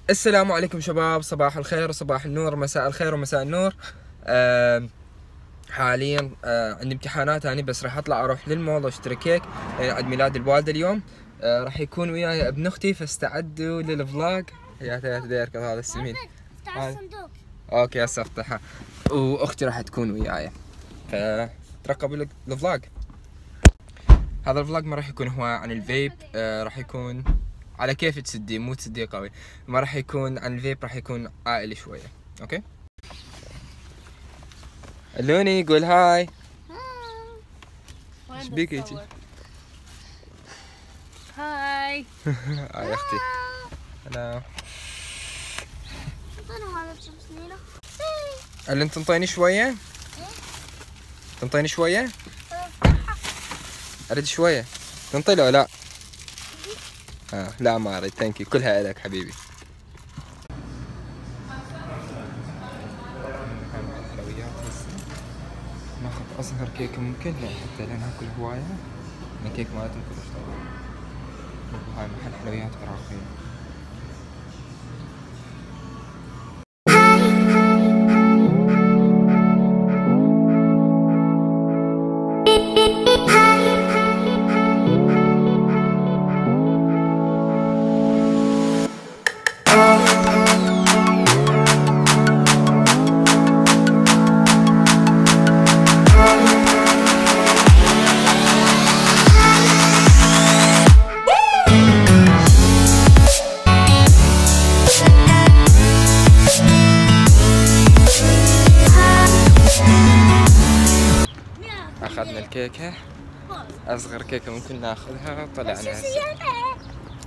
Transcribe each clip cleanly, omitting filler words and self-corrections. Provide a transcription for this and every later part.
السلام عليكم شباب، صباح الخير وصباح النور، مساء الخير ومساء النور. حاليا عندي امتحانات أنا، بس راح اطلع اروح للمول واشتري كيك عيد ميلاد الوالدة اليوم. راح يكون وياي ابن اختي، فاستعدوا للفلوج. يا ديركم هذا السمين. افتح الصندوق. اوكي هسه افتحها، واختي راح تكون وياي، فترقبوا الفلوج. هذا الفلوج ما راح يكون هو عن الفيب، راح يكون على كيف تسديه، مو تسديه قوي. ما راح يكون عن الفيب، راح يكون عائلي شويه. اوكي اللوني قول هاي. ايش بيك هيجي؟ هاي. هاي اختي. هلا. هل انت تنطيني شويه؟ تنطيني شويه؟ اريد شويه. تنطي لو لا؟ لا ما اريد، ثانك يو، كلها لك حبيبي. ناخذ اصغر كيك ممكن، لا حتى لا ناكل هوايه. الكيك مالتهم كلش طيب. هاي محل حلويات عراقيه. اخذنا الكيكه، اصغر كيكه ممكن ناخذها. طلعنا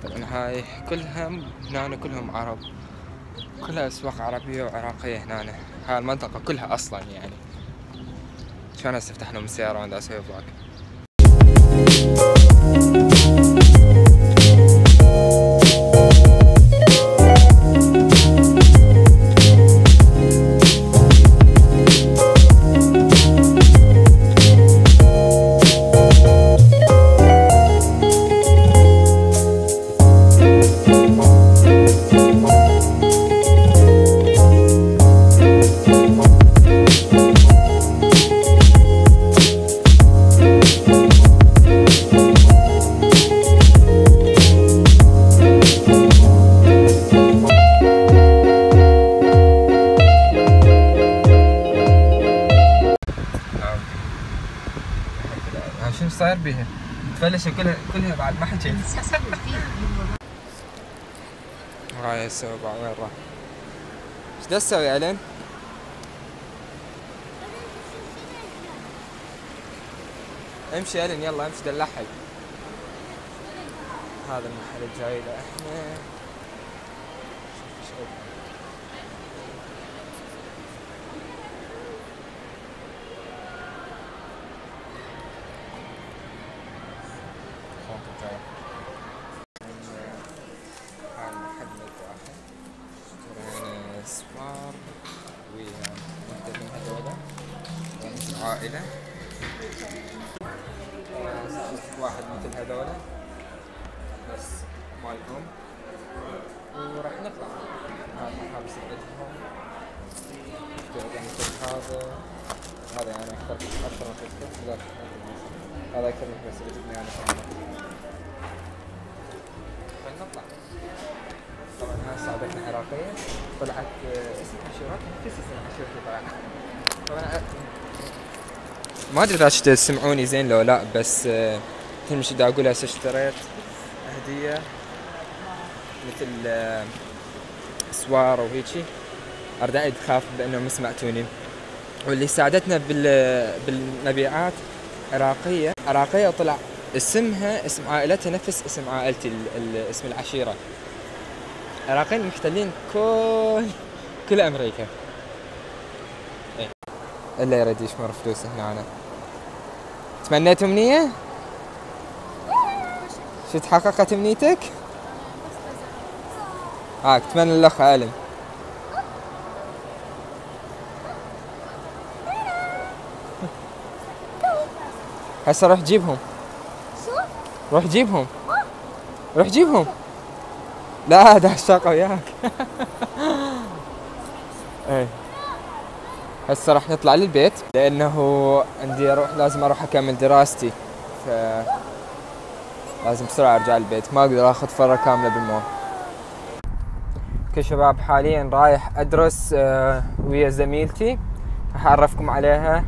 طبعا هاي كلها هنا، كلهم عرب، كلها اسواق عربيه وعراقيه هنا. هاي المنطقه كلها اصلا يعني. كان هسه فتحنا من السياره وانا اسوي فلوج. شنو صاير بيها؟ تفلشوا كلها بعد ما حكيت. هاي هسه وين راح؟ ايش دا تسوي الين؟ امشي الين، يلا امشي دلحق. هذا المحل الجاي له احنا. هاي المحل الواحد اشترينا سوار ويا وحدة من هذولا عائلة. واحد مثل هذولا بس مالكم، وراح نطلع. هذا محابس عندهم. هذا يعني اكثر من كذا. هذا اكثر من بس اللي جبني انا كمان. خلينا نطلع. طبعا هاي صعدتنا عراقية، طلعت اسم عشيرات، نفس اسم عشيرتي طلع. طبعا ما ادري اذا تسمعوني زين لو لا، بس كل شي دا اقول هسه اشتريت هدية مثل سوار وهيجي. ارد خاف بانه ما سمعتوني. واللي ساعدتنا بالمبيعات عراقية طلع اسمها، اسم عائلتها نفس اسم عائلتي، اسم العشيرة. عراقيين محتلين كل امريكا. ايه الا يريد يشمر فلوس هنا. أنا تمنيت امنية؟ شو تحققت امنيتك؟ هاك تمنى الاخ علم. هسه روح جيبهم. روح جيبهم. روح جيبهم. لا ده الشاقة وياك. اي هسه راح نطلع للبيت لانه عندي لازم اروح اكمل دراستي، ف لازم بسرعة ارجع البيت، ما اقدر اخذ فرة كاملة بالمول. اوكي شباب، حاليا رايح ادرس ويا زميلتي، راح اعرفكم عليها.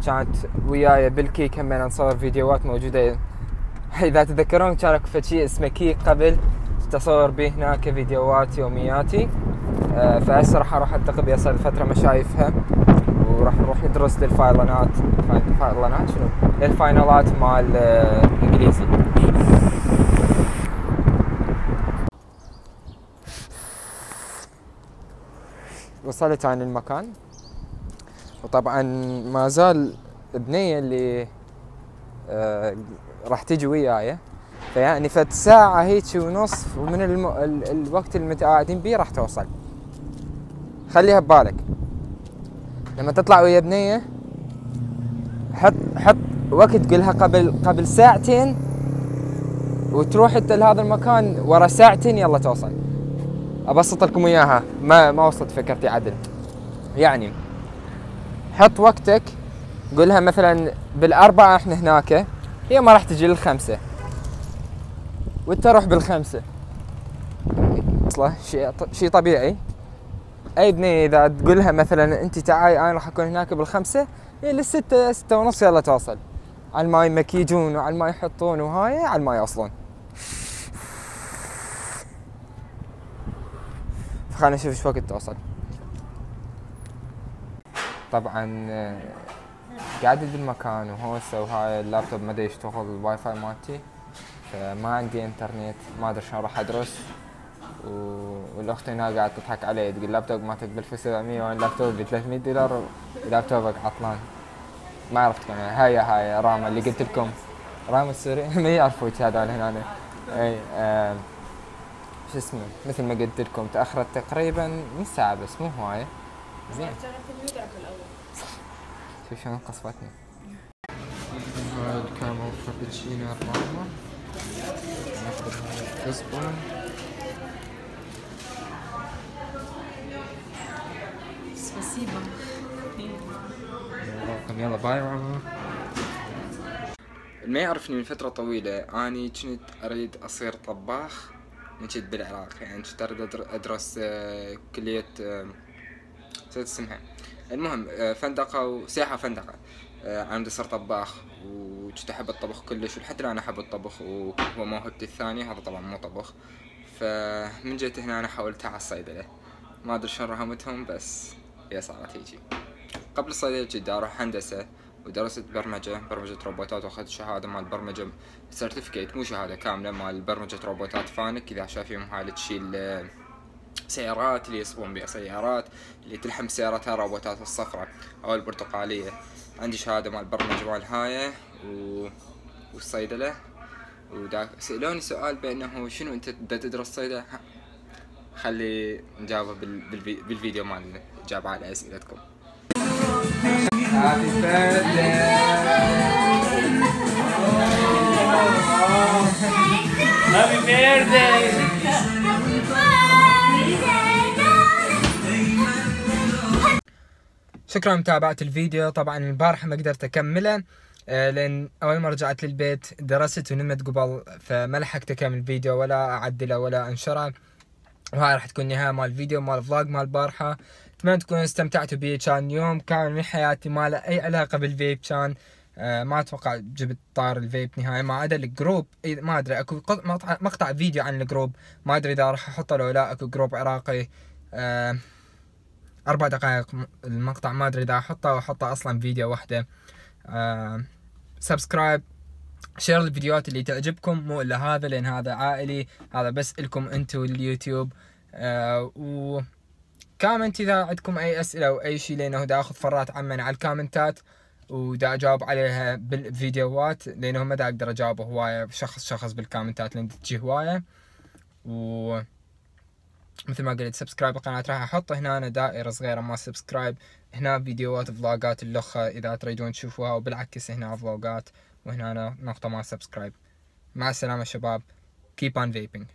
كانت وياي بالكيك، همين نصور فيديوهات موجودة. اذا تذكرون كان اكو شيء اسمه كيك قبل، تصور به هناك فيديوهات يومياتي. فهسه راح اروح التقي بها، صار فترة ما شايفها، وراح نروح ندرس للفاينالات. فاينالات شنو؟ للفاينالات مال الانجليزي. وصلت عن المكان، وطبعا ما زال بنية اللي راح تجي وياي، فيعني فد ساعة هيك ونص، ومن الوقت اللي متقاعدين بيه راح توصل. خليها ببالك لما تطلع ويا بنية، حط وقت، قلها قبل ساعتين، وتروح انت لهذا المكان ورا ساعتين يلا توصل. ابسط لكم اياها، ما وصلت فكرتي عدل. يعني حط وقتك، قلها مثلا بالأربعة احنا هناك، هي ما راح تجي للخمسة، وانت روح بالخمسة. اصلا شيء طبيعي. اي بنية اذا تقولها مثلا انت تعاي انا راح اكون هناك بالخمسة، هي للستة 6:30 يلا توصل، على ما يمكيجون وعلى ما يحطون وهاي على ما يوصلون. فخلنا نشوف ايش وقت توصل. طبعا قاعد بالمكان وهوسه، وهاي اللابتوب ما يشتغل الواي فاي مالتي، فما عندي انترنت، ما ادري شلون راح ادرس. والاخت هنا قاعده تضحك علي، تقول اللابتوب مالتك ب 1700 وانا لابتوب ب $300 ولابتوبك عطلان. ما عرفتكم هاي راما اللي قلت لكم، راما السوري. ما يعرفوا هذول هنا. اي شو اسمه، مثل ما قلت لكم تاخرت تقريبا نص ساعه بس، مو هوايه. زين شوف شلون قصفتني. هاي الكامو كابتشينو راما، ناخذ هاي الكزبون. Спасибо. يلا باي راما. ما يعرفني من فترة طويلة، أني كنت أريد أصير طباخ من كنت بالعراق، يعني كنت أريد أدرس كلية نسيت اسمها، المهم فندقة وسياحة فندقة. أنا بدي أصير طباخ، وكنت أحب الطبخ كلش، ولحد الآن أحب الطبخ، وهو موهبتي الثانية، هذا طبعا مو طبخ. فمن جيت هنا أنا حاولتها على الصيدلة، ما أدري شلون رهمتهم، بس هي صارت هيجي. قبل الصيدلة كنت أروح هندسة، ودرست برمجة روبوتات، واخذت شهادة مال برمجة سيرتيفيكيت، مو شهادة كاملة، مال برمجة روبوتات فانك. إذا شايفين هاي اللي تشيل سيارات، اللي يصبون بها سيارات، اللي تلحم سيارتها روبوتات الصفراء أو البرتقالية. عندي شهادة مال برمجة مال هاي والصيدلة. وداك سألوني سؤال بأنه شنو أنت بدك تدرس صيدلة؟ خلي نجاوبه بالفيديو مالنا، إجابة على أسئلتكم. Happy birthday! Happy birthday! شكرا لمتابعة الفيديو. طبعا البارحة ما قدرت اكمله لان اول ما رجعت للبيت درست ونمت قبل، فما لحقت اكمل الفيديو ولا اعدله ولا انشره. وهاي راح تكون النهاية مال الفيديو مال الفلوج مال البارحة. اتمنى تكونوا استمتعتوا بيه. كان يوم كامل من حياتي ما له اي علاقة بالفيب. كان ما اتوقع جبت طار الفيب نهائي، ما عدا الجروب. ما ادري اكو مقطع فيديو عن الجروب، ما ادري اذا راح احطه لو لا. اكو جروب عراقي 4 دقائق المقطع، ما ادري اذا احطه او احطه اصلا فيديو واحدة. سبسكرايب، شير الفيديوهات اللي تعجبكم، مو الا هذا لان هذا عائلي، هذا بس لكم انتو اليوتيوب. وكامنت اذا عندكم اي اسئله او اي شيء، لانه دا اخذ فرات عمن على الكامنتات ودا اجاوب عليها بالفيديوهات، لانه ما دا اقدر اجاوب هوايه شخص بالكامنتات لان تجي هوايه. و مثل ما قلت سبسكرايب القناه، راح احط هنا دائره صغيره ما سبسكرايب، هنا فيديوهات فلوجات اللخه اذا تريدون تشوفوها، وبالعكس هنا فلوجات، وهنا نقطه ما سبسكرايب. مع السلامه شباب. keep on vaping.